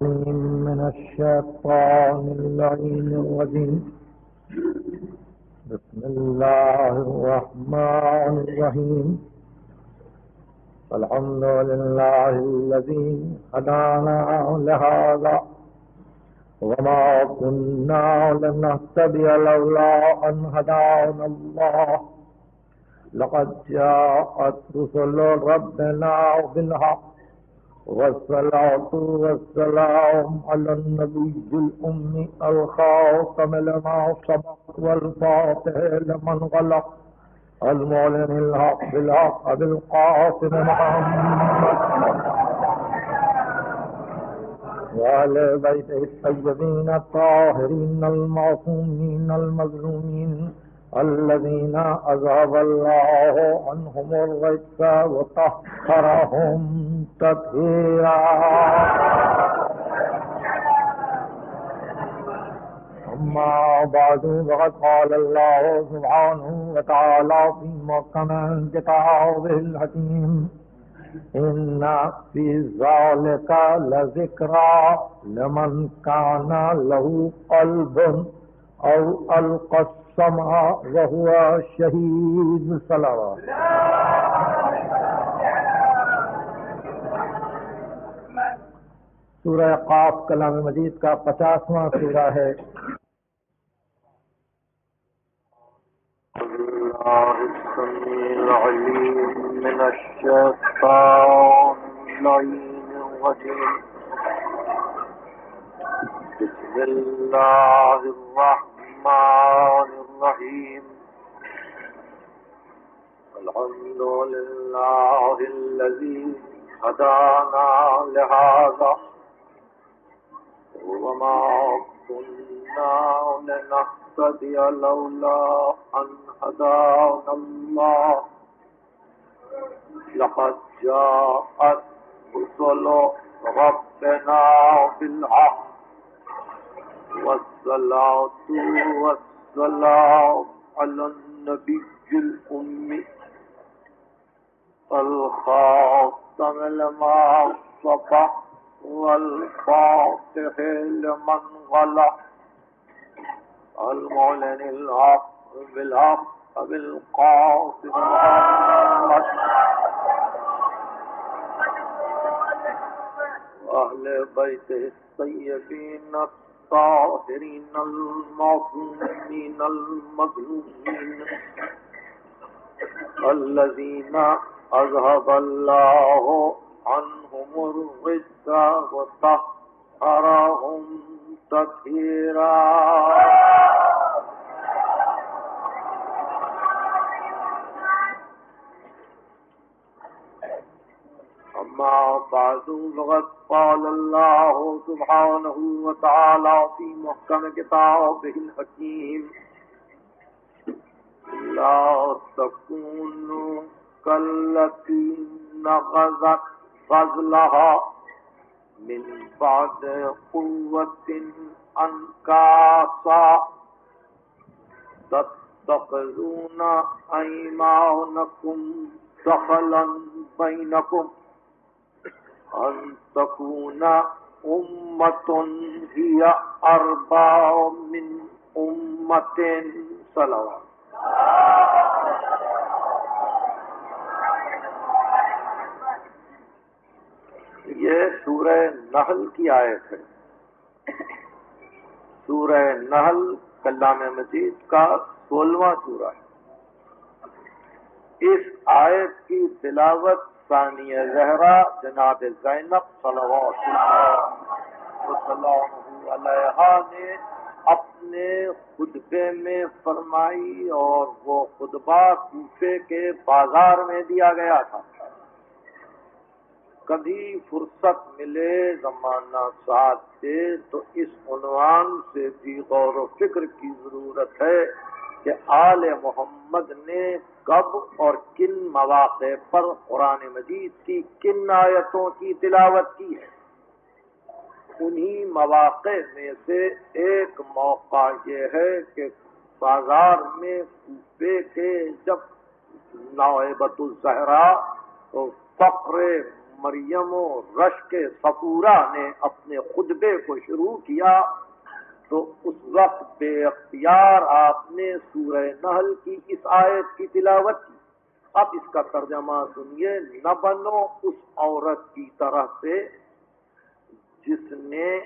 من الشيطان اللعين الرجيم. بسم الله الرحمن الرحيم. الحمد لله الذي هدانا لهذا وما كنا لنهتدي لولا أن هدانا الله. لقد جاءت رسل ربنا بالحق والصلاة والسلام على النبي الأمي الخاتم لما سبق والفاتح لمن غلق المعلن الحق بالحق أبي القاسم محمد وعلى بيته الطيبين الطاهرين المعصومين المظلومين الذين أذهب الله عنهم الرجس وطهرهم تطهيرا. أما بعد فقد قال الله سبحانه وتعالى في محكم كتابه الحكيم: إن في ذلك لذكرى لمن كان له قلب أو ألقى السمع وهو شهيد. صلوات. سورہ قاف کلام مجید کا 50واں سورہ ہے. اللہ السمیع العلیم من الشیطان اللعین الرجیم. بسم اللہ الرحمن الرحیم. الحمد للہ الذی هدانا لهذا وما كنا لنهتدي لولا أن هدانا الله. لقد جاءت رسل ربنا بالحق والصلاة والسلام على النبي الأمي الخاتم لما سبق والفاتح لمن غلق المعلن الحق بالحق بالقاسم محمد وأهل بيته الطيبين الطاهرين المعصومين المظلومين الذين أذهب الله عنهم الرجس وطهرهم تطهيرا. أما بعد فقد قال الله سبحانه وتعالى في محكم كتابه الحكيم: لا تكونوا كالتي نقضت غزلها من بعد قوة أنكاثا تتخذون أيمانكم دخلا بينكم أن تكون أمة هي أربع من أمة. صلوات. یہ سورہ نحل کی آیت ہے. سورہ نحل کلام مجید کا 16واں سورہ ہے. اس آیت کی تلاوت ثانیہ زہرا جناب زینب صلوات اللہ وسلامہ علیہا نے اپنے خطبے میں فرمائی اور وہ خطبہ کوفے کے بازار میں دیا گیا تھا. کبھی فرصت ملے زمانہ ساتھ دے تو اس عنوان سے بھی غور و فکر کی ضرورت ہے کہ آل محمد نے کب اور کن مواقع پر قرآن مجید کی کن آیتوں کی تلاوت کی ہے. انہی مواقع میں سے ایک موقع یہ ہے کہ بازار میں کوفے کے جب نوبت الزہرا تو فقر مریم و رشک صفورہ نے اپنے خطبے کو شروع کیا تو اس وقت بے اختیار آپ نے سورہ نحل کی اس آیت کی تلاوت کی۔ اب اس کا ترجمہ سنیے، نہ بنو اس عورت کی طرح سے جس نے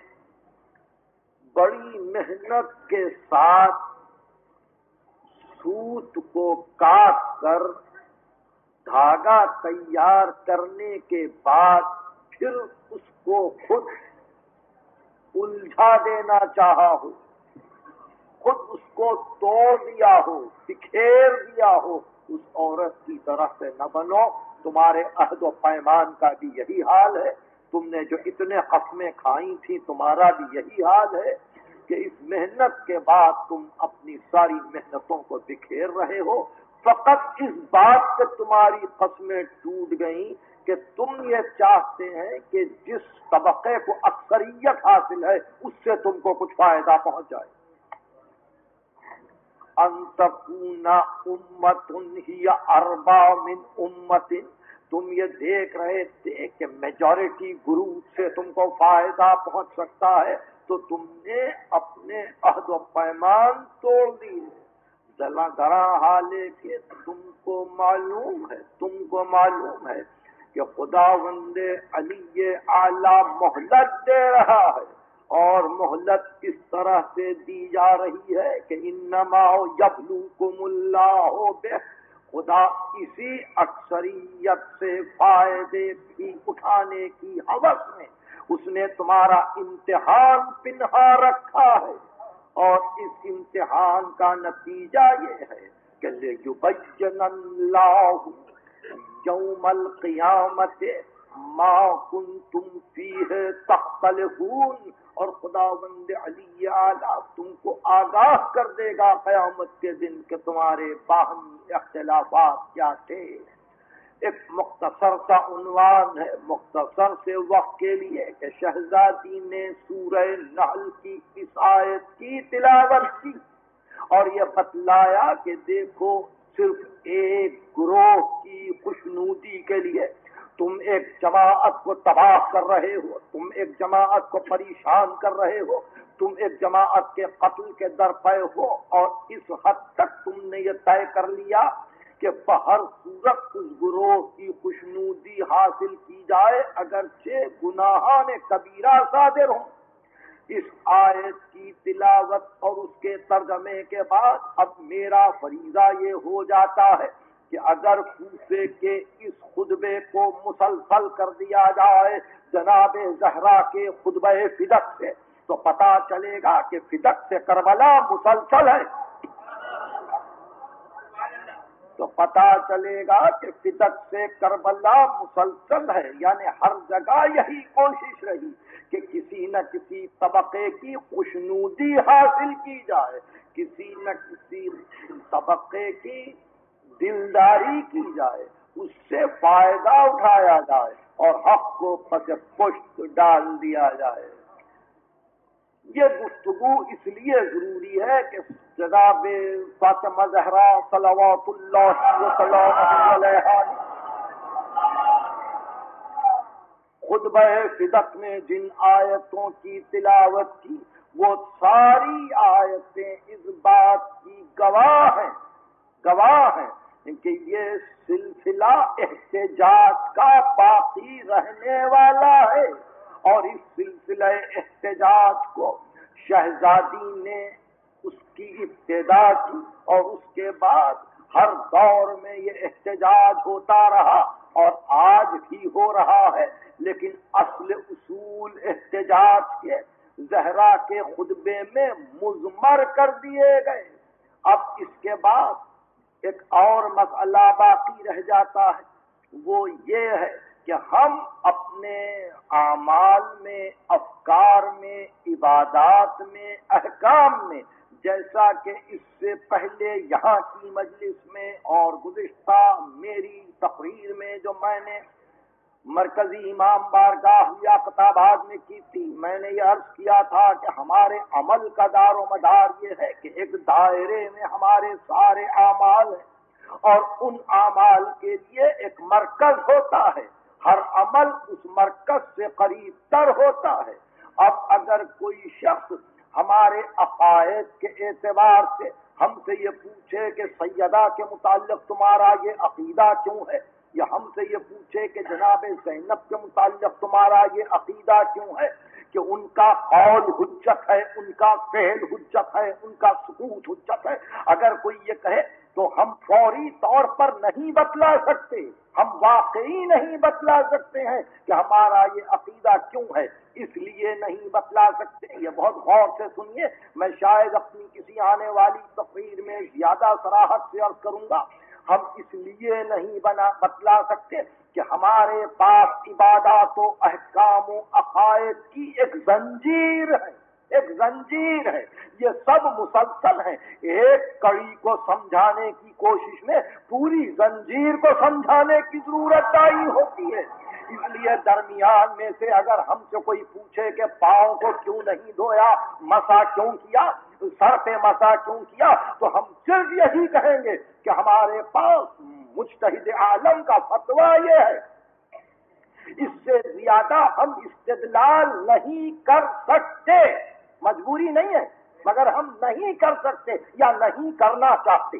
بڑی محنت کے ساتھ سوت کو کاٹ کر دھاگا تیار کرنے کے بعد پھر اس کو خود الجھا دینا چاہا ہو، خود اس کو توڑ دیا ہو، بکھیر دیا ہو، اس عورت کی طرح سے نہ بنو۔ تمہارے عہد و پیمان کا بھی یہی حال ہے، تم نے جو اتنے قسمیں کھائی تھی تمہارا بھی یہی حال ہے کہ اس محنت کے بعد تم اپنی ساری محنتوں کو بکھیر رہے ہو۔ فقط اس بات پہ تمہاری قسمیں ٹوٹ گئیں کہ تم یہ چاہتے ہیں کہ جس طبقے کو اکثریت حاصل ہے اس سے تم کو کچھ فائدہ پہنچ جائے۔ ان تکون امۃ ہی اربا من امۃ، تم یہ دیکھ رہے تھے کہ میجورٹی گروپ سے تم کو فائدہ پہنچ سکتا ہے تو تم نے اپنے عہد و پیمان توڑ دیے۔ ذرا حال ہے کہ تم کو معلوم ہے کہ خداوند علی اعلی مہلت دے رہا ہے، اور مہلت اس طرح سے دی جا رہی ہے کہ انما یبلوکم اللہ بہ، خدا اسی اکثریت سے فائدے کی اٹھانے کی ہوس میں اس نے تمہارا امتحان پنہا رکھا ہے، اور اس امتحان کا نتیجہ یہ ہے کہ لِیُبَيِّنَ اللَّهُ یوم القیامت ما کنتم فیہ تختلفون، اور خداوند علی اعلیٰ تم کو آگاہ کر دے گا قیامت کے دن کہ تمہارے باہمی اختلافات کیا تھے۔ ایک مختصر سا عنوان ہے مختصر سے وقت کے لیے کہ شہزادی نے سورہ نحل کی اس آیت کی تلاوت کی اور یہ بتلایا کہ دیکھو صرف ایک گروہ کی خوشنودی کے لیے تم ایک جماعت کو تباہ کر رہے ہو، تم ایک جماعت کو پریشان کر رہے ہو، تم ایک جماعت کے قتل کے درپے ہو، اور اس حد تک تم نے یہ طے کر لیا کہ بہر صورت اس گروہ کی خوشنودی حاصل کی جائے اگرچہ گناہان کبیرہ صادر ہوں۔ اس آیت کی تلاوت اور اس کے ترجمے کے بعد اب میرا فریضہ یہ ہو جاتا ہے کہ اگر کوفے کے اس خطبے کو مسلسل کر دیا جائے جناب زہرا کے خطبہ فدق سے تو پتہ چلے گا کہ فدق سے کربلا مسلسل ہے، تو پتہ چلے گا کہ فدق سے کربلا مسلسل ہے، یعنی ہر جگہ یہی کوشش رہی کہ کسی نہ کسی طبقے کی خوشنودی حاصل کی جائے، کسی نہ کسی طبقے کی دلداری کی جائے، اس سے فائدہ اٹھایا جائے اور حق کو پس پشت ڈال دیا جائے۔ یہ گفتگو اس لیے ضروری ہے کہ جناب فاطمہ زہرا صلوات اللہ وسلامہ علیہا خطبہ فدق میں جن آیتوں کی تلاوت کی وہ ساری آیتیں اس بات کی گواہ ہیں کہ یہ سلسلہ احتجاج کا باقی رہنے والا ہے، اور اس سلسلہ احتجاج کو شہزادی نے اس کی ابتدا کی اور اس کے بعد ہر دور میں یہ احتجاج ہوتا رہا اور آج بھی ہو رہا ہے، لیکن اصل اصول احتجاج کے زہرا کے خطبے میں مضمر کر دیے گئے۔ اب اس کے بعد ایک اور مسئلہ باقی رہ جاتا ہے، وہ یہ ہے کہ ہم اپنے اعمال میں، افکار میں، عبادات میں، احکام میں، جیسا کہ اس سے پہلے یہاں کی مجلس میں اور گزشتہ میری تقریر میں جو میں نے مرکزی امام بارگاہ لیاقت آباد میں کی تھی، میں نے یہ عرض کیا تھا کہ ہمارے عمل کا دار و مدار یہ ہے کہ ایک دائرے میں ہمارے سارے اعمال ہیں اور ان اعمال کے لیے ایک مرکز ہوتا ہے، ہر عمل اس مرکز سے قریب تر ہوتا ہے۔ اب اگر کوئی شخص ہمارے عقائد کے اعتبار سے ہم سے یہ پوچھے کہ سیدہ کے متعلق تمہارا یہ عقیدہ کیوں ہے، یا ہم سے یہ پوچھے کہ جناب زینب کے متعلق تمہارا یہ عقیدہ کیوں ہے، کہ ان کا قول حجت ہے، ان کا فعل حجت ہے، ان کا ثبوت حجت ہے، اگر کوئی یہ کہے تو ہم فوری طور پر نہیں بتلا سکتے، ہم واقعی نہیں بتلا سکتے ہیں کہ ہمارا یہ عقیدہ کیوں ہے، اس لیے نہیں بتلا سکتے۔ یہ بہت غور سے سنیے، میں شاید اپنی کسی آنے والی تقریر میں زیادہ صراحت سے عرض کروں گا۔ ہم اس لیے نہیں بتلا سکتے کہ ہمارے پاس عبادات و احکام و عقائد کی ایک زنجیر ہے، ایک زنجیر ہے، یہ سب مسلسل ہیں، ایک کڑی کو سمجھانے کی کوشش میں پوری زنجیر کو سمجھانے کی ضرورت دائی ہوتی ہے۔ اس لیے درمیان میں سے اگر ہم سے کوئی پوچھے کہ پاؤں کو کیوں نہیں دھویا، مسا کیوں کیا، سر پہ مسا کیوں کیا، تو ہم صرف یہی کہیں گے کہ ہمارے پاس مجتہد عالم کا فتویٰ یہ ہے، اس سے زیادہ ہم استدلال نہیں کر سکتے، مجبوری نہیں ہے مگر ہم نہیں کر سکتے یا نہیں کرنا چاہتے۔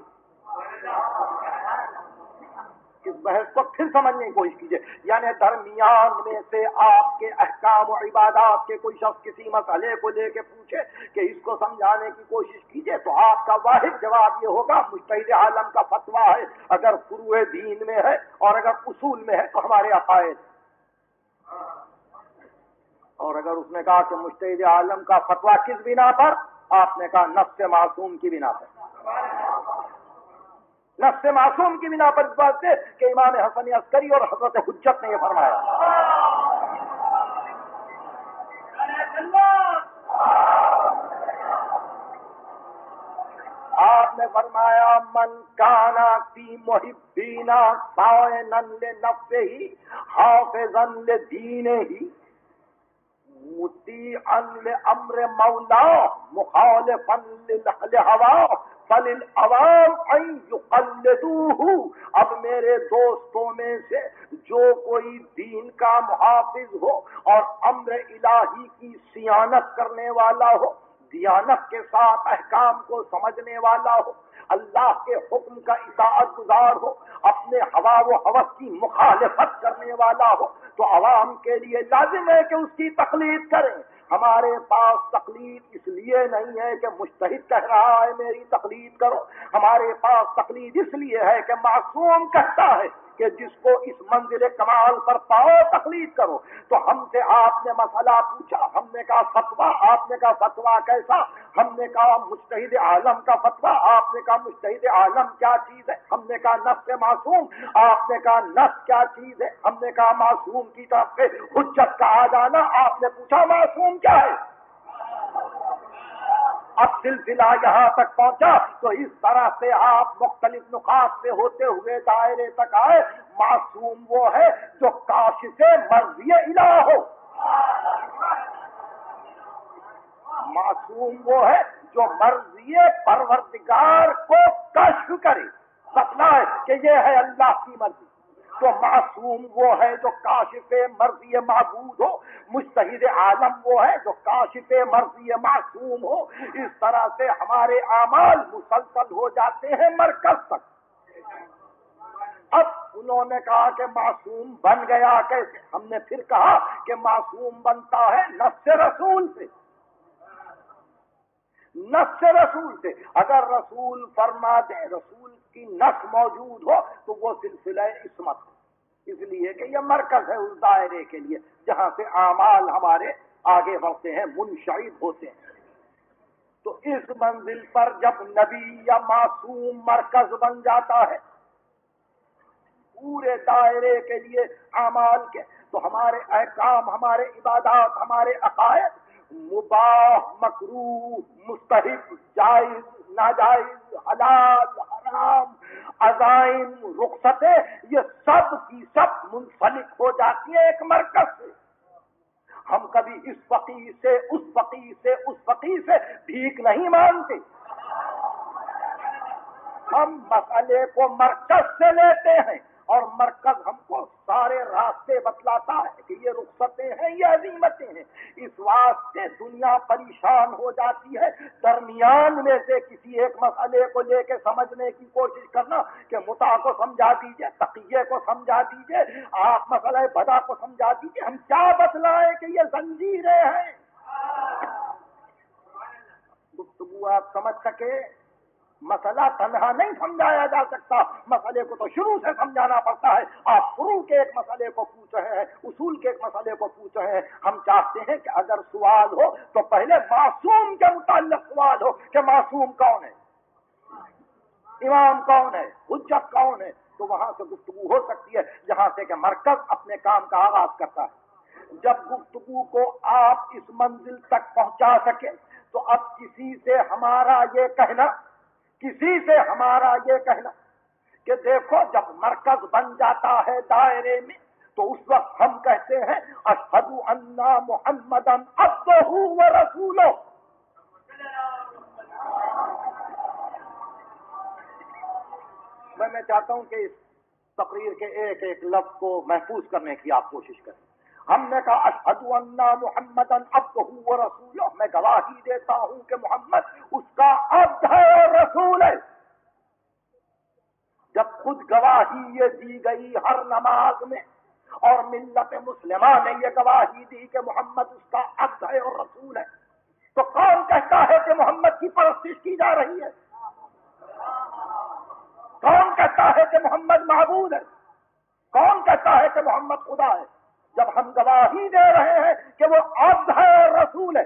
اس بحث کو پھر سمجھنے کی کوشش کیجیے، یعنی درمیان میں سے آپ کے احکام و عبادات کے کوئی شخص کسی مسئلے کو لے کے پوچھے کہ اس کو سمجھانے کی کوشش کیجیے، تو آپ کا واحد جواب یہ ہوگا مجتہد عالم کا فتویٰ ہے، اگر فروع دین میں ہے اور اگر اصول میں ہے تو ہمارے عقائد، اور اگر اس نے کہا کہ مجتہد عالم کا فتویٰ کس بنا پر، آپ نے کہا نفس معصوم کی بنا پر، نفس معصوم کی بنا پر، اس بات سے کہ امام حسن عسکری اور حضرت حجت نے یہ فرمایا۔ آپ نے فرمایا من کانا فی محبینا صائنا لنفسہ حافظا لدینہ مطیعا لامر مولا مخالفا للہوا فللعوام ان یقلدوہ۔ اب میرے دوستوں میں سے جو کوئی دین کا محافظ ہو اور امر الہی کی صیانت کرنے والا ہو، دیانت کے ساتھ احکام کو سمجھنے والا ہو، اللہ کے حکم کا اطاعت گزار ہو، اپنے ہوا و ہوس کی مخالفت کرنے والا ہو، تو عوام کے لیے لازم ہے کہ اس کی تقلید کریں۔ ہمارے پاس تقلید اس لیے نہیں ہے کہ مجتہد کہہ رہا ہے میری تقلید کرو، ہمارے پاس تقلید اس لیے ہے کہ معصوم کہتا ہے کہ جس کو اس منزل کمال پر پاؤ تقلید کرو۔ تو ہم سے آپ نے مسئلہ پوچھا، ہم نے کہا فتویٰ، آپ نے کہا فتویٰ کیسا، ہم نے کہا مجتہد عالم کا فتویٰ، آپ نے کہا مجتہد عالم کیا چیز ہے، ہم نے کہا نفس معصوم، آپ نے کہا نفس کیا چیز ہے، ہم نے کہا معصوم کی طرف سے حجت کا آ جانا، آپ نے پوچھا معصوم کیا ہے۔ اب سلسلہ یہاں تک پہنچا تو اس طرح سے آپ مختلف نقاط سے ہوتے ہوئے دائرے تک آئے۔ معصوم وہ ہے جو کاشف مرضی الہ ہو، معصوم وہ ہے جو مرضی پروردگار کو کشف کرے، بتلائے کہ یہ ہے اللہ کی مرضی۔ تو معصوم وہ ہے جو کاشف مرضی معبود ہو، مجتہد عالم وہ ہے جو کاشف مرضی معصوم ہو۔ اس طرح سے ہمارے اعمال مسلسل ہو جاتے ہیں مرکز تک۔ اب انہوں نے کہا کہ معصوم بن گیا کیسے، ہم نے پھر کہا کہ معصوم بنتا ہے نفس رسول سے، نفس رسول سے۔ اگر رسول فرما دے، رسول کی نفس موجود ہو تو وہ سلسلہ عصمت ہے، اس لیے کہ یہ مرکز ہے اس دائرے کے لیے جہاں سے اعمال ہمارے آگے بڑھتے ہیں، منشعب ہوتے ہیں۔ تو اس منزل پر جب نبی یا معصوم مرکز بن جاتا ہے پورے دائرے کے لیے اعمال کے، تو ہمارے احکام، ہمارے عبادات، ہمارے عقائد، مباح، مکروہ، مستحب، جائز، ناجائز، حلال، حرام، عزائم، رخصتیں، یہ سب کی سب منسلک ہو جاتی ہیں ایک مرکز سے۔ ہم کبھی اس فقیر سے، اس فقیر سے، اس فقیر سے بھیک نہیں مانگتے، ہم مسئلے کو مرکز سے لیتے ہیں اور مرکز ہم کو سارے راستے بتلاتا ہے کہ یہ رخصتیں ہیں، یہ عزیمتیں ہیں. اس واسطے دنیا پریشان ہو جاتی ہے. درمیان میں سے کسی ایک مسئلے کو لے کے سمجھنے کی کوشش کرنا کہ متع کو سمجھا دیجئے، تقیہ کو سمجھا دیجئے، آپ مسئلہ بدا کو سمجھا دیجئے. ہم کیا بتلائیں کہ یہ زنجیریں ہیں. گفتگو آپ سمجھ سکے. مسئلہ تنہا نہیں سمجھایا جا سکتا، مسئلے کو تو شروع سے سمجھانا پڑتا ہے. آپ فروع کے ایک مسئلے کو پوچھ رہے ہیں، اصول کے ایک مسئلے کو پوچھ رہے ہیں. ہم چاہتے ہیں کہ اگر سوال ہو تو پہلے معصوم کے متعلق سوال ہو کہ معصوم کون ہے، امام کون ہے، حجت کون ہے. تو وہاں سے گفتگو ہو سکتی ہے جہاں سے کہ مرکز اپنے کام کا آغاز کرتا ہے. جب گفتگو کو آپ اس منزل تک پہنچا سکے تو اب کسی سے ہمارا یہ کہنا کہ دیکھو جب مرکز بن جاتا ہے دائرے میں تو اس وقت ہم کہتے ہیں اشہد ان محمدا عبدہ و رسولہ. میں چاہتا ہوں کہ اس تقریر کے ایک ایک لفظ کو محفوظ کرنے کی آپ کوشش کریں. ہم نے کہا اشہد ان محمدا عبدہ و رسولہ، میں گواہی دیتا ہوں کہ محمد اس کا عبد ہے اور رسول ہے. جب خود گواہی یہ دی گئی ہر نماز میں اور ملت مسلمہ نے یہ گواہی دی کہ محمد اس کا عبد ہے اور رسول ہے، تو کون کہتا ہے کہ محمد کی پرستش کی جا رہی ہے؟ کون کہتا ہے کہ محمد معبود ہے؟ کون کہتا ہے کہ محمد خدا ہے؟ جب ہم گواہی دے رہے ہیں کہ وہ عبد ہے اور رسول ہے.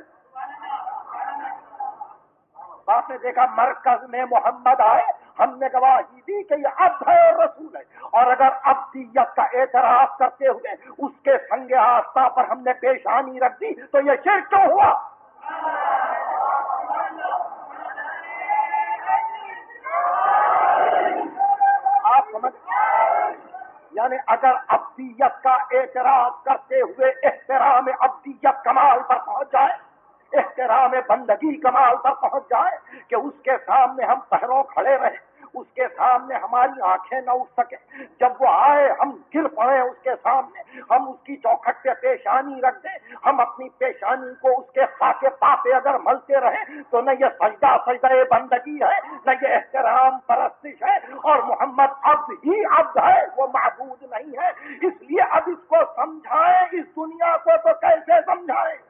آپ نے دیکھا مرکز میں محمد آئے، ہم نے گواہی دی کہ یہ عبد ہے اور رسول ہے. اور اگر عبدیت کا اعتراف کرتے ہوئے اس کے سنگ آستہ پر ہم نے پیشانی رکھ دی تو یہ شرک کیوں ہوا؟ آپ سمجھ، یعنی اگر عبدیت کا اعتراف کرتے ہوئے احترام عبدیت کمال پر پہنچ جائے، احترام بندگی کمال پر پہنچ جائے کہ اس کے سامنے ہم پہروں کھڑے رہیں، اس کے سامنے ہماری آنکھیں نہ اٹھ سکیں، جب وہ آئے ہم گر پڑے اس کے سامنے، ہم اس کی چوکھٹ پہ پیشانی رکھ دیں، ہم اپنی پیشانی کو اس کے خاکے پاپے اگر ملتے رہیں تو نہ یہ سجدہ بندگی ہے، نہ یہ احترام پرستش ہے. اور محمد عبد ہی عبد ہے، وہ معبود نہیں ہے. اس لیے اب اس کو سمجھائیں، اس دنیا کو تو کیسے سمجھائیں؟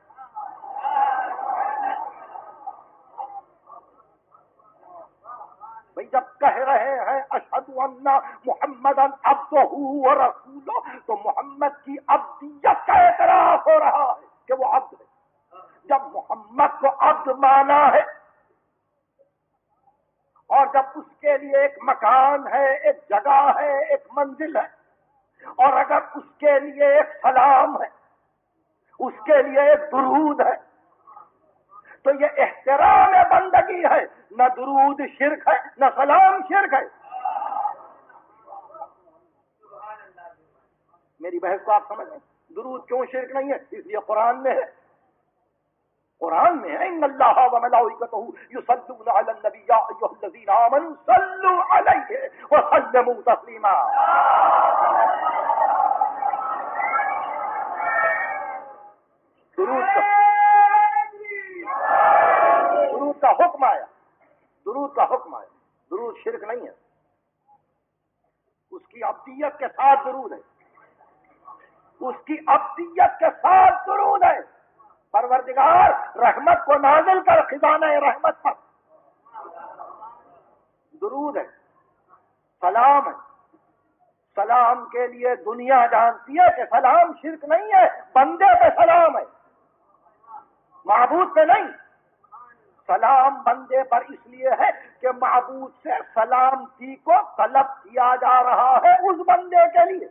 بھئی جب کہہ رہے ہیں اشہد ان محمدا عبدہ و رسولہ تو محمد کی عبدیت کا اعتراف ہو رہا ہے کہ وہ عبد ہے. جب محمد کو عبد مانا ہے اور جب اس کے لیے ایک مکان ہے، ایک جگہ ہے، ایک منزل ہے، اور اگر اس کے لیے ایک سلام ہے، اس کے لیے ایک درود ہے، تو یہ احترام بندگی ہے. نہ درود شرک ہے، نہ سلام شرک ہے. میری بحث کو آپ سمجھ لیں. درود کیوں شرک نہیں ہے؟ اس لیے قرآن میں ہے، قرآن میں ہے ان اللہ و ملائکتہ یصلون علی النبی یا ایھا الذین آمنوا صلوا علیہ وسلموا تسلیما. درود کا حکم آیا، درود کا حکم آیا. درود شرک نہیں ہے، اس کی عبدیت کے ساتھ درود ہے، اس کی عبدیت کے ساتھ درود ہے. پروردگار رحمت کو نازل کر خزانہ رحمت پر درود ہے، سلام ہے. سلام کے لیے دنیا جانتی ہے کہ سلام شرک نہیں ہے، بندے پہ سلام ہے، معبود پہ نہیں. سلام بندے پر اس لیے ہے کہ معبود سے سلامتی کو طلب کیا جا رہا ہے اس بندے کے لیے.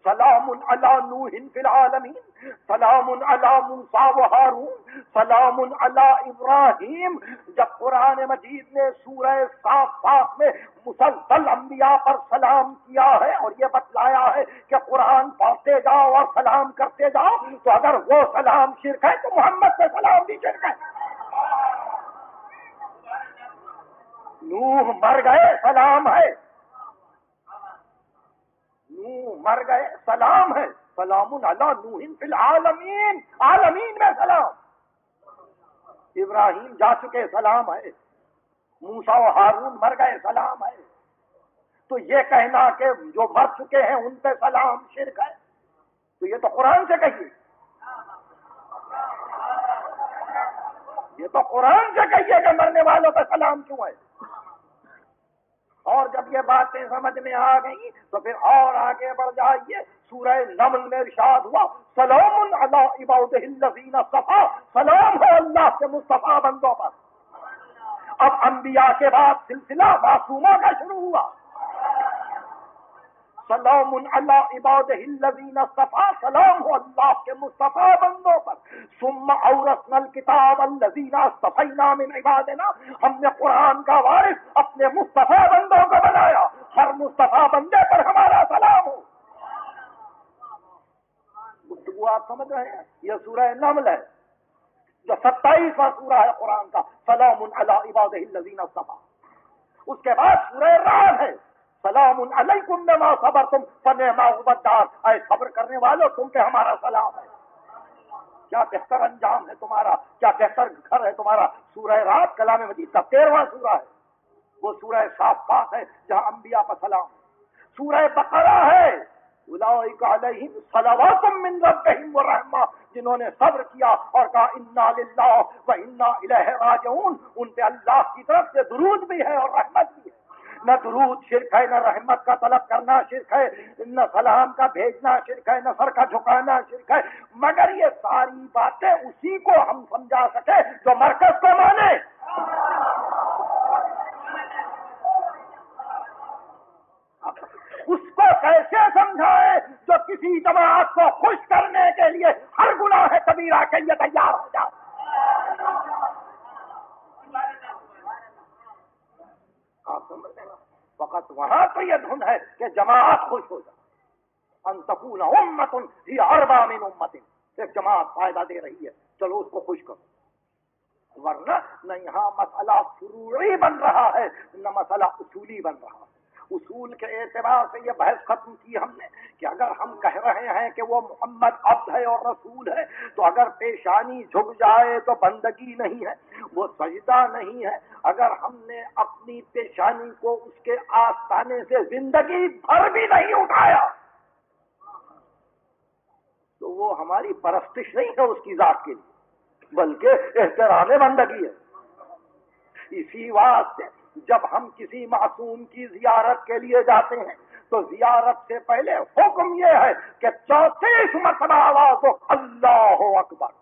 سلام علی نوح فی العالمین، سلام علی موسیٰ و ہارون، سلام علی ابراہیم. جب قرآن مجید نے سورہ صافات میں مسلسل انبیاء پر سلام کیا ہے اور یہ بتلایا ہے کہ قرآن پڑھتے جاؤ اور سلام کرتے جاؤ، تو اگر وہ سلام شرک ہے تو محمد سے سلام بھی شرک ہے. نوح مر گئے، سلام ہے. مر گئے سلام ہے، سلام علی نوح فی العالمین، عالمین میں سلام. ابراہیم جا چکے سلام ہے، موسیٰ و ہارون مر گئے سلام ہے. تو یہ کہنا کہ جو مر چکے ہیں ان پہ سلام شرک ہے، تو یہ تو قرآن سے کہیے، یہ تو قرآن سے کہیے کہ مرنے والوں پہ سلام کیوں ہے. اور جب یہ باتیں سمجھ میں آ گئی تو پھر اور آگے بڑھ جائیے. سورہ نمل میں ارشاد ہوا سلام علی عبادہ الذین اصطفیٰ، سلام ہو اللہ کے مصطفیٰ بندوں پر. اب انبیاء کے بعد سلسلہ معصوموں کا شروع ہوا. سلام علی عبادہ الذین اصطفیٰ، سلام ہو اللہ کے مصطفیٰ بندوں پر. ثم اورثنا الکتاب الذین اصطفینا من عبادنا، ہم نے قرآن کا وارث اپنے مصطفیٰ بندوں کو بنایا. ہر مصطفیٰ بندے پر ہمارا سلام ہو. گفتگو آپ سمجھ رہے ہیں؟ یہ سورہ نمل ہے جو 27واں سورہ ہے قرآن کا، سلام علی عبادہ الذین اصطفیٰ. اس کے بعد سورہ رعد ہے سلام علیکم بما صبرتم فنعم عقبی الدار، اے صبر کرنے والوں تم پہ ہمارا سلام ہے. کیا بہتر انجام ہے تمہارا، کیا بہتر گھر ہے تمہارا. سورہ رعد کلام مجید کا 13واں سورہ ہے. وہ سورہ صافات ہے جہاں انبیاء پر سلام. سورہ بقرہ ہے اولئک علیہم صلوات من ربہم ورحمہ، جنہوں نے صبر کیا اور کہا انا للہ و انا الیہ راجعون، ان پہ اللہ کی طرف سے درود بھی ہے اور رحمت بھی ہے. نہ درود شرک ہے، نہ رحمت کا طلب کرنا شرک ہے، نہ سلام کا بھیجنا شرک ہے، نہ سر کا جھکانا شرک ہے، مگر یہ ساری باتیں اسی کو ہم سمجھا سکے جو مرکز کو مانے. اس کو کیسے سمجھائے جو کسی جماعت کو خوش کرنے کے لیے ہر گناہ کبیرہ کے لیے تیار ہو جائے. آپ سمجھ رہے ہیں؟ فقط وہاں تو یہ دھن ہے کہ جماعت خوش ہو جائے. ان تکون امۃ ہی اربع من امۃ، ایک جماعت فائدہ دے رہی ہے، چلو اس کو خوش کرو. ورنہ نہ یہاں مسئلہ فروعی بن رہا ہے نہ مسئلہ اصولی بن رہا ہے. اصول کے اعتبار سے یہ بحث ختم کی ہم نے کہ اگر ہم کہہ رہے ہیں کہ وہ محمد عبد ہے اور رسول ہے تو اگر پیشانی جھک جائے تو بندگی نہیں ہے، وہ سجدہ نہیں ہے. اگر ہم نے اپنی پیشانی کو اس کے آستانے سے زندگی بھر بھی نہیں اٹھایا تو وہ ہماری پرستش نہیں ہے اس کی ذات کے لیے، بلکہ احترام بندگی ہے. اسی واسطے جب ہم کسی معصوم کی زیارت کے لیے جاتے ہیں تو زیارت سے پہلے حکم یہ ہے کہ 34 مرتبہ آواز ہو اللہ اکبر،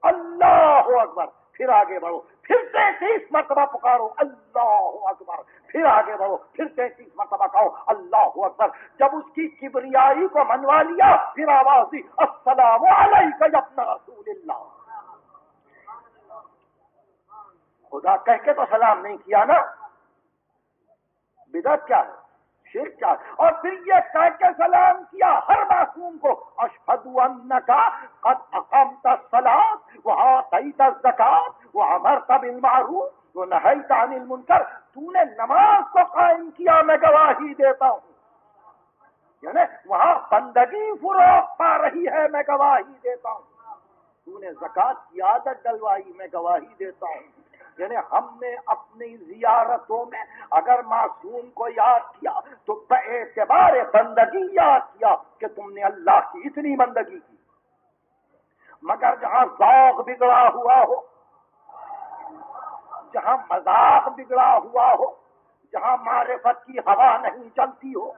اللہ اکبر، پھر آگے بڑھو، پھر 33 مرتبہ پکارو اللہ اکبر، پھر آگے بڑھو، پھر 33 مرتبہ کہو اللہ اکبر. جب اس کی کبریائی کو منوا لیا پھر آواز دی السلام علیک یا ابن رسول اللہ. خدا کہہ کے تو سلام نہیں کیا نا. بدعت کیا ہے، شرک کیا ہے. اور پھر یہ کہہ کے سلام کیا ہر معصوم کو اشہد انک قد اقمت الصلاۃ وآتیت الزکاۃ وامرت بالمعروف ونہیت عن المنکر. تو نے نماز کو قائم کیا میں گواہی دیتا ہوں، یعنی وہاں بندگی فروغ پا رہی ہے میں گواہی دیتا ہوں. تو نے زکوٰۃ کی عادت ڈلوائی میں گواہی دیتا ہوں. یعنی ہم نے اپنی زیارتوں میں اگر معصوم کو یاد کیا تو بے اعتبار بندگی یاد کیا کہ تم نے اللہ کی اتنی بندگی کی. مگر جہاں ذوق بگڑا ہوا ہو، جہاں مذاق بگڑا ہوا ہو، جہاں معرفت کی ہوا نہیں چلتی ہو،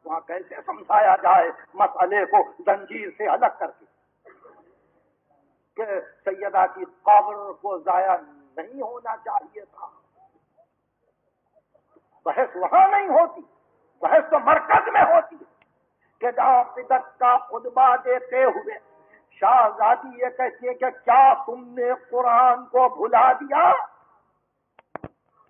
وہاں کیسے سمجھایا جائے مسئلے کو زنجیر سے الگ کر کے کہ سیدہ کی قبر کو ضائع نہیں ہونا چاہیے تھا. بحث وہاں نہیں ہوتی، بحث تو مرکز میں ہوتی کہ جہاں بدعت کا خطبہ دیتے ہوئے شہزادی یہ کہتی ہے کہ کیا تم نے قرآن کو بھلا دیا.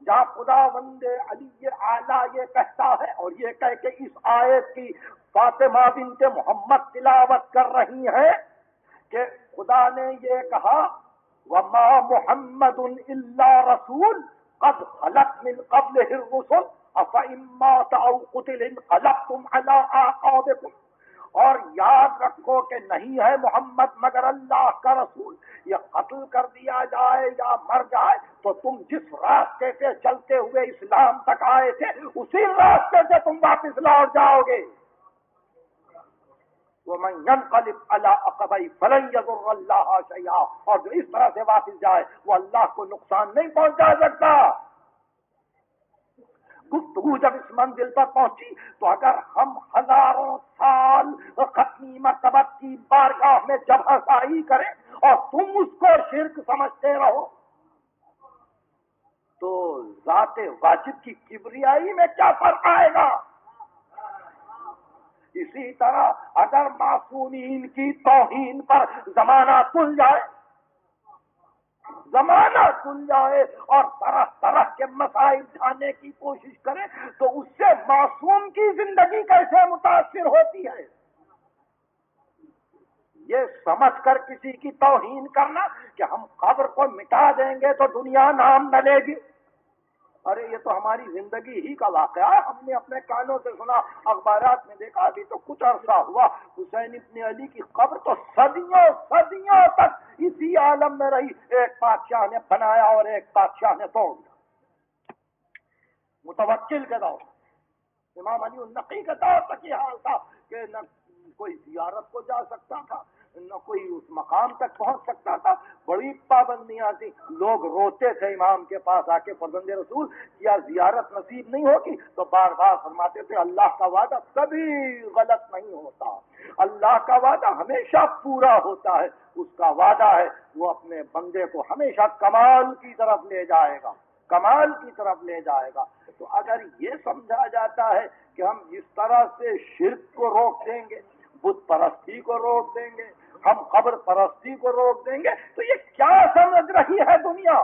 جہاں خداوند علی اعلیٰ یہ کہتا ہے اور یہ کہہ کے اس آیت کی فاطمہ بنت محمد تلاوت کر رہی ہیں کہ خدا نے یہ کہا وَمَا مُحَمَّدٌ إِلَّا رَسُولٌ قَدْ خَلَتْ مِنْ قَبْلِهِ الرُّسُلُ افإن مات او قتل انقلبتم علی اعقابکم، اور یاد رکھو کہ نہیں ہے محمد مگر اللہ کا رسول، یہ قتل کر دیا جائے یا مر جائے تو تم جس راستے سے چلتے ہوئے اسلام تک آئے تھے اسی راستے سے تم واپس لوٹ جاؤ گے۔ وَمَن يَنْقَلِبْ عَلَىٰ عَقِبَيْهِ فَلَن يَضُرَّ اللَّهَ شَيْئًا، اور جو اس طرح سے واپس جائے وہ اللہ کو نقصان نہیں پہنچا سکتا۔ گفتگو جب اس منزل پر پہنچی تو اگر ہم ہزاروں سال ختمی مرتبت کی بارگاہ میں جب رسائی کریں اور تم اس کو شرک سمجھتے رہو تو ذات واجب کی کبریائی میں کیا فرق آئے گا؟ اسی طرح اگر معصومین کی توہین پر زمانہ تل جائے اور طرح طرح کے مسائل جاننے کی کوشش کرے تو اس سے معصوم کی زندگی کیسے متاثر ہوتی ہے؟ یہ سمجھ کر کسی کی توہین کرنا کہ ہم قبر کو مٹا دیں گے تو دنیا نام نہ لے گی، ارے یہ تو ہماری زندگی ہی کا واقعہ ہے، ہم نے اپنے کانوں سے سنا، اخبارات میں دیکھا، ابھی تو کچھ عرصہ ہوا حسین ابن علی کی قبر تو صدیوں تک اسی عالم میں رہی، ایک بادشاہ نے بنایا اور ایک بادشاہ نے توڑ دیا۔ متوکل کے دور، امام علی النقی کے دور تک یہ حال تھا کہ نہ کوئی زیارت کو جا سکتا تھا، نہ کوئی اس مقام تک پہنچ سکتا تھا، بڑی پابندیاں تھیں، لوگ روتے تھے امام کے پاس آ کے، فرزند رسول کیا زیارت نصیب نہیں ہوگی؟ تو بار بار فرماتے تھے اللہ کا وعدہ کبھی غلط نہیں ہوتا، اللہ کا وعدہ ہمیشہ پورا ہوتا ہے، اس کا وعدہ ہے وہ اپنے بندے کو ہمیشہ کمال کی طرف لے جائے گا، کمال کی طرف لے جائے گا۔ تو اگر یہ سمجھا جاتا ہے کہ ہم اس طرح سے شرک کو روک دیں گے، بت پرستی کو روک دیں گے، ہم قبر پرستی کو روک دیں گے، تو یہ کیا سمجھ رہی ہے دنیا؟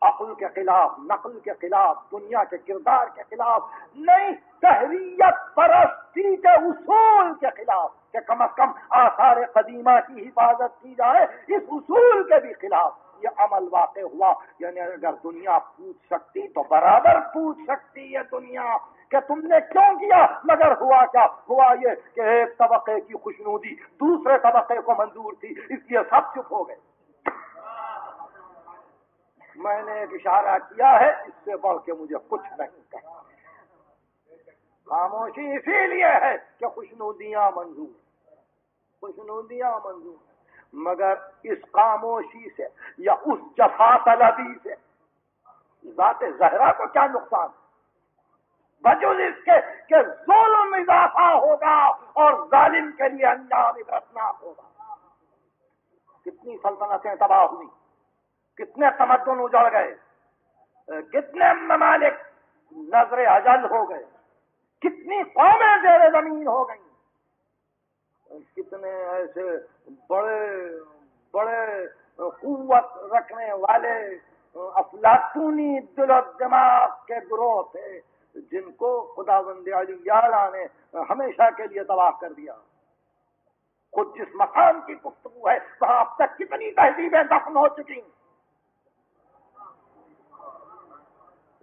عقل کے خلاف، نقل کے خلاف، دنیا کے کردار کے خلاف نہیں، تحریت پرستی کے اصول کے خلاف، کہ کم از کم آثار قدیمہ کی حفاظت کی جائے، اس اصول کے بھی خلاف یہ عمل واقع ہوا۔ یعنی اگر دنیا پوچھ سکتی تو برابر پوچھ سکتی ہے دنیا کہ تم نے کیوں کیا، مگر ہوا کیا؟ ہوا یہ کہ ایک طبقے کی خوشنودی دوسرے طبقے کو منظور تھی، اس لیے سب چپ ہو گئے۔ میں نے ایک اشارہ کیا ہے، اس سے بڑھ کے مجھے کچھ نہیں کہنا۔ خاموشی اسی لیے ہے کہ خوشنودیاں منظور، مگر اس خاموشی سے یا اس جفا طلبی سے ذات زہرا کو کیا نقصان؟ بجز اس کے کہ ظلم اضافہ ہوگا اور ظالم کے لیے انجام عبرتناک ہوگا۔ کتنی سلطنتیں تباہ ہوئی، کتنے تمدن اجڑ گئے، کتنے ممالک نظر اجل ہو گئے، کتنی قومیں زیر زمین ہو گئیں، کتنے ایسے بڑے قوت رکھنے والے افلاطونی دل و دماغ کے گروہ تھے جن کو خداوند علی یالا نے ہمیشہ کے لیے تباہ کر دیا۔ خود جس مقام کی گفتگو ہے وہاں اب تک کتنی تہذیبیں دفن ہو چکی،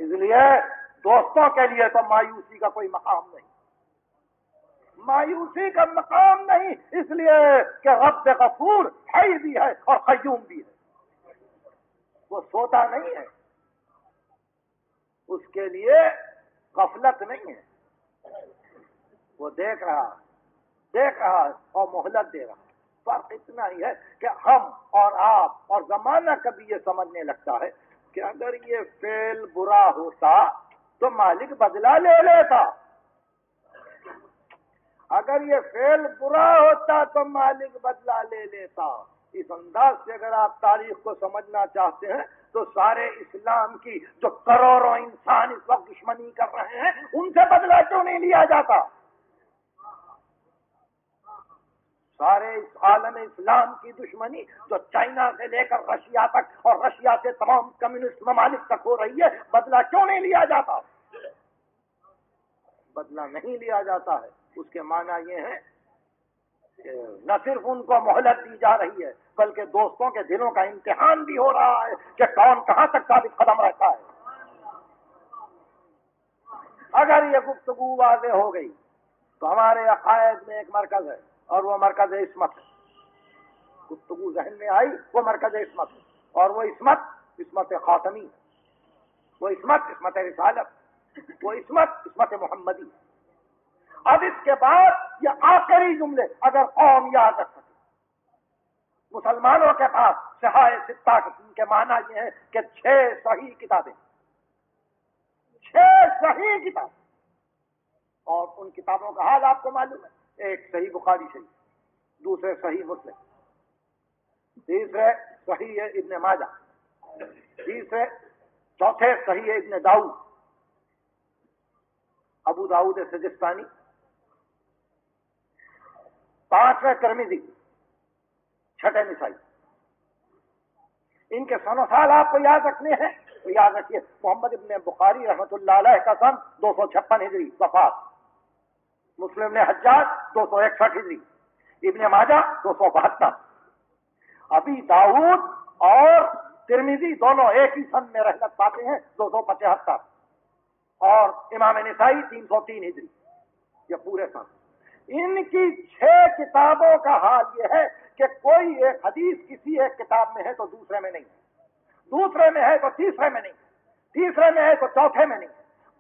اس لیے دوستوں کے لیے تو مایوسی کا کوئی مقام نہیں، مایوسی کا مقام نہیں، اس لیے کہ رب غفور حی بھی ہے اور قیوم بھی ہے، وہ سوتا نہیں ہے، اس کے لیے غفلت نہیں ہے، وہ دیکھ رہا اور مہلت دے رہا۔ فرق اتنا ہی ہے کہ ہم اور آپ اور زمانہ کبھی یہ سمجھنے لگتا ہے کہ اگر یہ فعل برا ہوتا تو مالک بدلہ لے لیتا، اگر یہ فعل برا ہوتا تو مالک بدلہ لے لیتا۔ اس انداز سے اگر آپ تاریخ کو سمجھنا چاہتے ہیں تو سارے اسلام کی جو کروڑوں انسان اس وقت دشمنی کر رہے ہیں ان سے بدلہ کیوں نہیں لیا جاتا؟ سارے اس عالم اسلام کی دشمنی جو چائنا سے لے کر رشیا تک اور رشیا سے تمام کمیونسٹ ممالک تک ہو رہی ہے، بدلہ کیوں نہیں لیا جاتا؟ بدلہ نہیں لیا جاتا ہے، اس کے معنی یہ ہے کہ نہ صرف ان کو مہلت دی جا رہی ہے بلکہ دوستوں کے دلوں کا امتحان بھی ہو رہا ہے کہ کون کہاں تک ثابت قدم رہتا ہے۔ اگر یہ گفتگو واضح ہو گئی تو ہمارے عقائد میں ایک مرکز ہے اور وہ مرکز عصمت ہے. گفتگو ذہن میں آئی وہ مرکز عصمت ہے اور وہ عصمت خاتمی ہے. وہ عصمت رسالت. وہ عصمت محمدی. اب اس کے بعد یہ آخری جملے اگر قوم یاد رکھ سکے. مسلمانوں کے پاس صحائح ستہ کے معنی یہ ہے کہ 6 صحیح کتابیں. 6 صحیح کتاب. اور ان کتابوں کا حال آپ کو معلوم ہے. ایک صحیح بخاری شریف, دوسرے صحیح مسلم, تیسرے صحیح ابن ماجہ, چوتھے صحیح ابن داؤد, ابو داؤد سجستانی, پانچویں ترمذی, چھٹے نسائی. ان کے سن و سال آپ کو یاد رکھنے ہیں تو یاد رکھیے. محمد ابن بخاری رحمۃ اللہ علیہ کا سن 256 ہجری وفات. مسلم نے حجاج 261 ہجری. ابن ماجہ 272. ابی داؤد اور ترمذی دونوں ایک ہی سن میں رحلت پاتے ہیں 275. اور امام نسائی 303 ہجری. یہ پورے سن. ان کی 6 کتابوں کا حال یہ ہے کہ کوئی ایک حدیث کسی ایک کتاب میں ہے تو دوسرے میں نہیں ہے, دوسرے میں ہے تو تیسرے میں نہیں ہے, تیسرے میں ہے تو چوتھے میں نہیں ہے.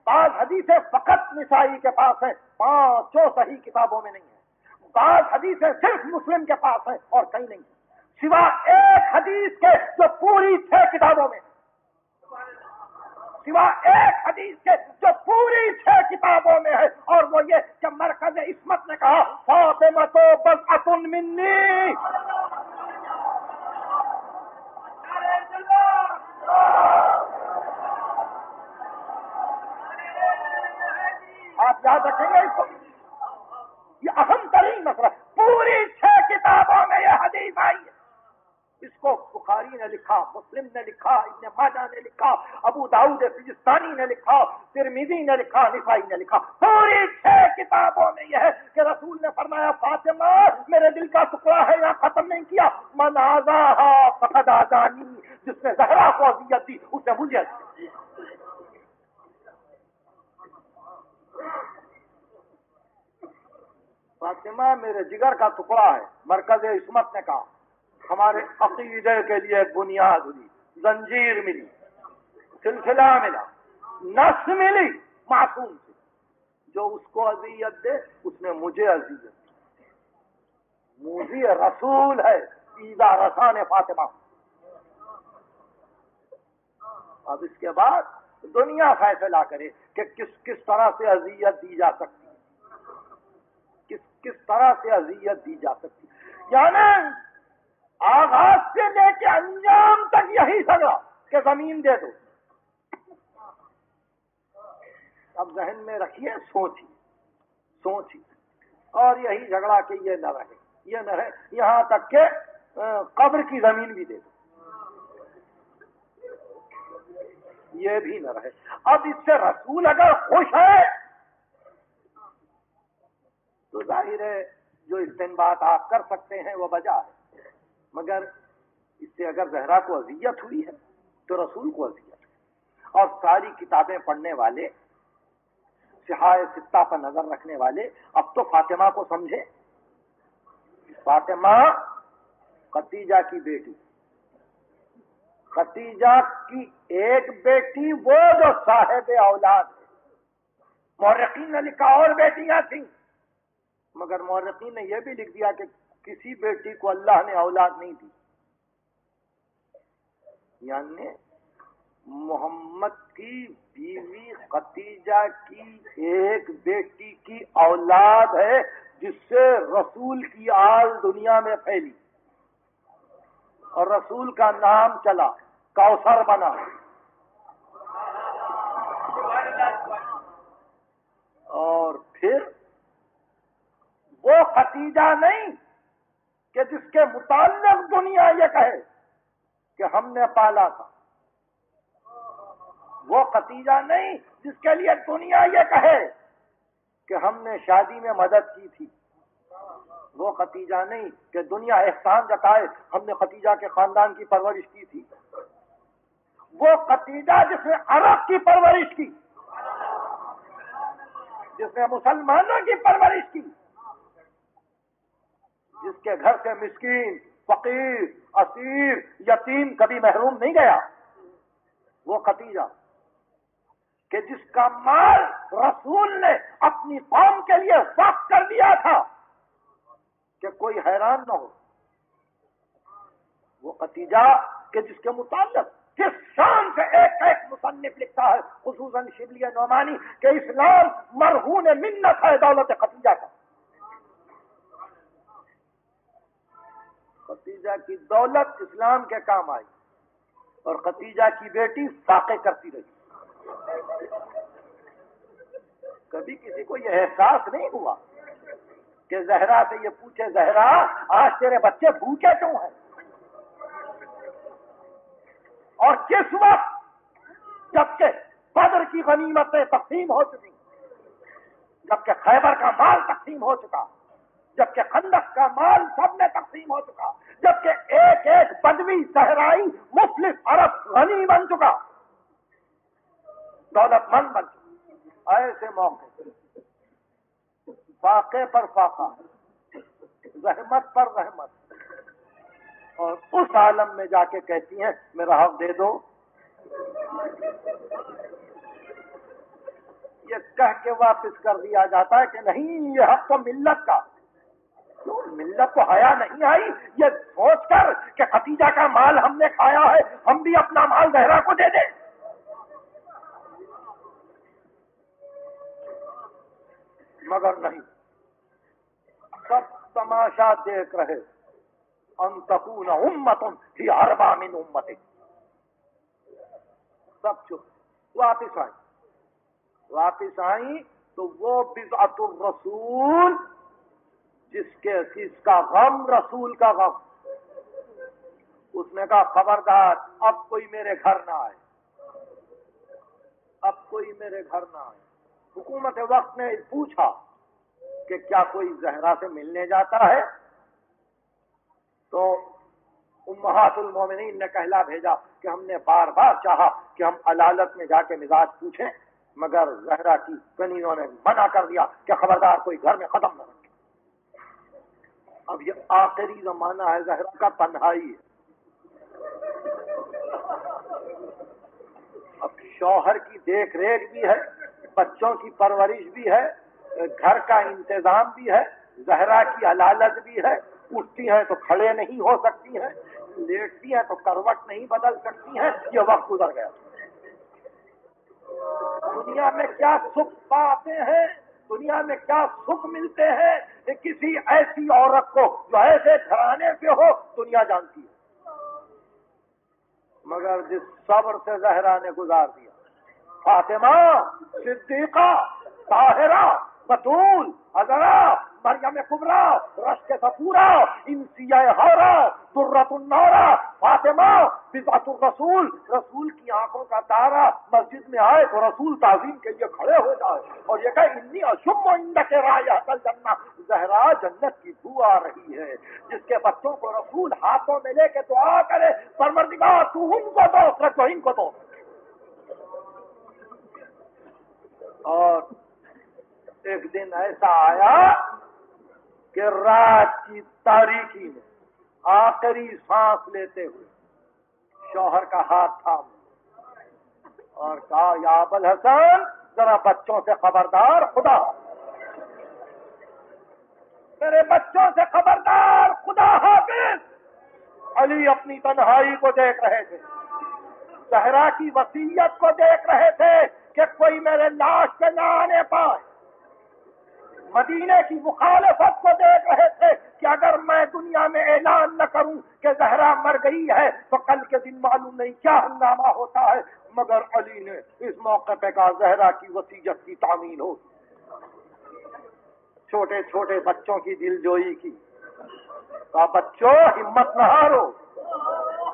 بعض حدیثیں فقط نسائی کے پاس ہیں, 5 صحیح کتابوں میں نہیں ہے. بعض حدیثیں صرف مسلم کے پاس ہیں اور کہیں نہیں ہیں, سوا ایک حدیث کے جو پوری 6 کتابوں میں, سوا ایک حدیث کے جو پوری 6 کتابوں میں ہے. اور وہ یہ کہ مرکز عصمت نے کہا فاطمہ تو بضعۃ منی. آپ یاد رکھیں گے اس کو, یہ اہم ترین مسئلہ. پوری 6 کتابوں میں یہ حدیث آئی ہے. اس کو بخاری نے لکھا, مسلم نے لکھا, ابن ماجہ نے لکھا, ابو داؤد سجستانی نے لکھا, ترمذی نے لکھا, نسائی نے لکھا. پوری 6 کتابوں میں یہ ہے کہ رسول نے فرمایا فاطمہ میرے دل کا ٹکڑا ہے, یہاں ختم نہیں کیا. من آذاہا فقد آذانی. جس نے زہرا کو اذیت دی اس نے مجھے دی. فاطمہ میرے جگر کا ٹکڑا ہے. مرکز عصمت نے کہا ہمارے عقیدے کے لیے بنیاد ملی, زنجیر ملی, سلسلہ ملا, نس ملی معصوم سے. جو اس کو اذیت دے اس نے مجھے اذیت دی. موذی رسول ہے, ایذا رسان فاطمہ. اب اس کے بعد دنیا فیصلہ کرے کہ کس طرح سے اذیت دی جا سکتی, کس طرح سے اذیت دی جا سکتی. یعنی آغاز سے لے کے انجام تک یہی سزا کہ زمین دے دو. اب ذہن میں رکھیے, سوچیے اور یہی جھگڑا کہ یہ نہ رہے, یہاں تک کہ قبر کی زمین بھی دے دو, یہ بھی نہ رہے. اب اس سے رسول اگر خوش ہے تو ظاہر ہے جو استنباط آپ کر سکتے ہیں وہ بجا ہے. مگر اس سے اگر زہرا کو اذیت ہوئی ہے تو رسول کو اذیت ہے. اور ساری کتابیں پڑھنے والے, صحائح ستہ پر نظر رکھنے والے اب تو فاطمہ کو سمجھے. فاطمہ خدیجہ کی بیٹی, خدیجہ کی ایک بیٹی وہ جو صاحب اولاد ہے. مورخین نے لکھا اور بیٹیاں تھیں, مگر مورخین نے یہ بھی لکھ دیا کہ کسی بیٹی کو اللہ نے اولاد نہیں دی. یعنی محمد کی بیوی خدیجہ کی ایک بیٹی کی اولاد ہے جس سے رسول کی آل دنیا میں پھیلی اور رسول کا نام چلا, کوثر بنا. اور پھر وہ خدیجہ نہیں کہ جس کے متعلق دنیا یہ کہے کہ ہم نے پالا تھا. وہ خدیجہ نہیں جس کے لیے دنیا یہ کہے کہ ہم نے شادی میں مدد کی تھی. وہ خدیجہ نہیں کہ دنیا احسان جتائے ہم نے خدیجہ کے خاندان کی پرورش کی تھی. وہ خدیجہ جس نے عرب کی پرورش کی, جس نے مسلمانوں کی پرورش کی، جس کے گھر سے مسکین، فقیر، اسیر، یتیم کبھی محروم نہیں گیا، وہ ختیجہ کہ جس کا مال رسول نے اپنی قوم کے لیے وقف کر دیا تھا کہ کوئی حیران نہ ہو، وہ ختیجہ کہ جس کے متعلق کس شان سے ایک ایک مصنف لکھتا ہے، خصوصاً شبلی نعمانی، کہ اسلام مرہون منت ہے دولت ختیجہ کا۔ ختیجہ کی دولت اسلام کے کام آئی اور ختیجہ کی بیٹی فاقے کرتی رہی۔ کبھی کسی کو یہ احساس نہیں ہوا کہ زہرا سے یہ پوچھے، زہرا آج تیرے بچے بھوکے کیوں ہیں؟ اور کس وقت؟ جبکہ بدر کی غنیمتیں تقسیم ہو چکی، جبکہ خیبر کا مال تقسیم ہو چکا، جبکہ خندق کا مال سب میں تقسیم ہو چکا، جبکہ ایک ایک بدوی صحرائی مفلس عرب غنی بن چکا، دولت مند بن چکا۔ ایسے موقع فاقے پر فاقہ، رحمت پر رحمت، اور اس عالم میں جا کے کہتی ہیں میرا حق دے دو۔ یہ کہہ کے واپس کر دیا جاتا ہے کہ نہیں، یہ حق تو ملت کا۔ ملت کو حیا نہیں آئی یہ سوچ کر کہ ختیجہ کا مال ہم نے کھایا ہے، ہم بھی اپنا مال زہرا کو دے دیں؟ مگر نہیں، سب تماشا دیکھ رہے۔ ان تکون امت فی اربع من امت، سب چپ۔ واپس آئی تو وہ بضعۃ الرسول جس کا غم رسول کا غم، اس نے کہا خبردار اب کوئی میرے گھر نہ آئے، اب کوئی میرے گھر نہ آئے۔ حکومت وقت نے پوچھا کہ کیا کوئی زہرا سے ملنے جاتا ہے؟ تو امہات المومنین نے کہلا بھیجا کہ ہم نے بار بار چاہا کہ ہم علالت میں جا کے مزاج پوچھیں، مگر زہرا کی کنیوں نے منع کر دیا کہ خبردار کوئی گھر میں قدم نہ رکھے۔ اب یہ آخری زمانہ ہے، زہرا کا تنہائی ہے، اب شوہر کی دیکھ ریکھ بھی ہے، بچوں کی پرورش بھی ہے، گھر کا انتظام بھی ہے، زہرا کی علالت بھی ہے، اٹھتی ہیں تو کھڑے نہیں ہو سکتی ہیں، لیٹتی ہیں تو کروٹ نہیں بدل سکتی ہیں۔ یہ وقت گزر گیا۔ دنیا میں کیا سکھ پاتے ہیں، دنیا میں کیا سکھ ملتے ہیں کہ کسی ایسی عورت کو جو ایسے گھرانے سے ہو دنیا جانتی ہے، مگر جس صبر سے زہرا نے گزار دیا، فاطمہ، صدیقہ، طاہرہ، بطول، عذرا، مریم کبریٰ، رشک صفورہ، انسیہ حورہ، درۃ النورہ، فاطمہ، بضعۃ الرسول، رسول کی آنکھوں کا تارا مسجد میں آئے تو رسول تعظیم کے لیے کھڑے ہو جائے اور یہ کہ انی اشم عندک رائحۃ الجنہ، زہرا جنت کی بو آ رہی ہے۔ جس کے بچوں کو رسول ہاتھوں میں لے کے دعا کرے پروردگار تو ان کو دو، تو ان کو دو۔ اور ایک دن ایسا آیا کہ رات کی تاریکی میں آخری سانس لیتے ہوئے شوہر کا ہاتھ تھام اور کہا یا ابوالحسن ذرا بچوں سے خبردار، خدا میرے بچوں سے خبردار، خدا حافظ۔ علی اپنی تنہائی کو دیکھ رہے تھے، زہرا کی وصیت کو دیکھ رہے تھے کہ کوئی میرے لاش پہ نہ آنے پائے، مدینے کی مخالفت کو دیکھ رہے تھے کہ اگر میں دنیا میں اعلان نہ کروں کہ زہرا مر گئی ہے تو کل کے دن معلوم نہیں کیا ہنگامہ ہوتا ہے، مگر علی نے اس موقع پہ کہا زہرا کی وصیت کی تعمیل ہو۔ چھوٹے چھوٹے بچوں کی دل جوئی کی، کہا بچوں ہمت نہ ہارو،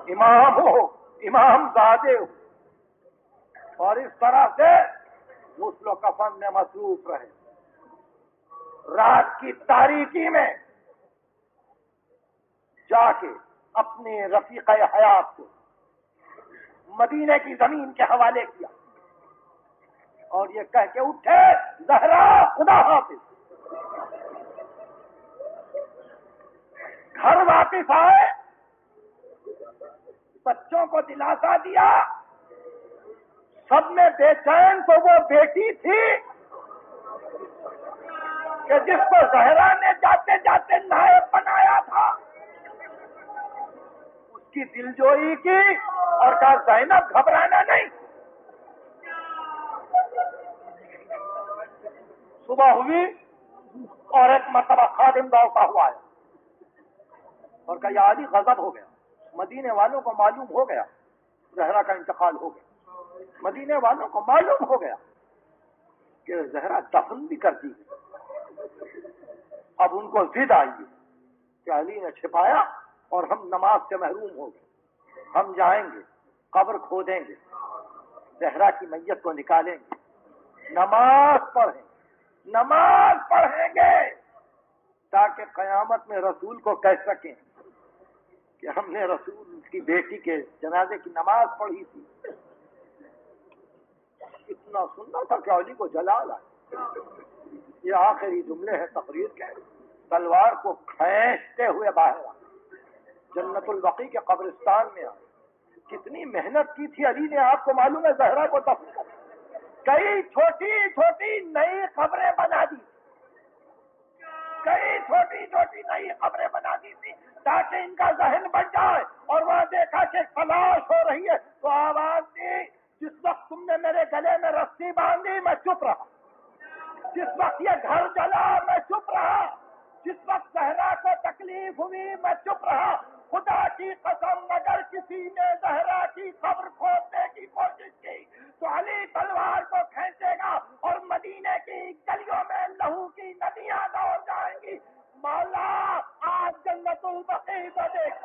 امام ہو، امام زادے ہو، اور اس طرح سے غسل و کفن میں مصروف رہے۔ رات کی تاریکی میں جا کے اپنے رفیق حیات کو مدینے کی زمین کے حوالے کیا اور یہ کہہ کے اٹھے زہرا خدا حافظ. گھر واپس آئے, بچوں کو دلاسا دیا, سب میں بے چین تو وہ بیٹی تھی کہ جس کو زہرا نے جاتے جاتے نائب بنایا تھا, اس کی دلجوئی کی اور کہا زینب گھبرانا نہیں. صبح ہوئی اور ایک مرتبہ خادم دوڑتا ہوا ہے اور کہا یا علی غضب ہو گیا, مدینے والوں کو معلوم ہو گیا زہرا کا انتقال ہو گیا, مدینے والوں کو معلوم ہو گیا کہ زہرا دفن بھی کر دی. اب ان کو ضد آئی کہ علی نے چھپایا اور ہم نماز سے محروم ہو گئے. ہم جائیں گے, قبر کھودیں گے, زہرا کی میت کو نکالیں گے, نماز پڑھیں گے تاکہ قیامت میں رسول کو کہہ سکیں کہ ہم نے رسول کی بیٹی کے جنازے کی نماز پڑھی تھی. اتنا سننا تھا کہ علی کو جلال آئے. یہ آخری جملے ہیں تقریر کے. تلوار کو کھینچتے ہوئے باہر آئے, جنت البقیع کے قبرستان میں آئے. کتنی محنت کی تھی علی نے, آپ کو معلوم ہے زہرا کو دفن کر کئی چھوٹی چھوٹی نئی قبریں بنا دی, کئی چھوٹی چھوٹی نئی قبریں بنا دی تھی تاکہ ان کا ذہن بن جائے. اور وہاں دیکھا کہ تلاش ہو رہی ہے تو آواز دی, جس وقت تم نے میرے گلے میں رسی باندھی میں چپ رہا, جس وقت یہ گھر جلا میں چپ رہا, جس وقت زہرا کو تکلیف ہوئی میں چپ رہا. خدا کی قسم اگر کسی نے زہرا کی قبر کھودنے کی کوشش کی تو علی تلوار کو کھینچے گا اور مدینے کی گلیوں میں لہو کی ندیاں دوڑ جائیں گی. مولا آج جنت البقیع کو دیکھ.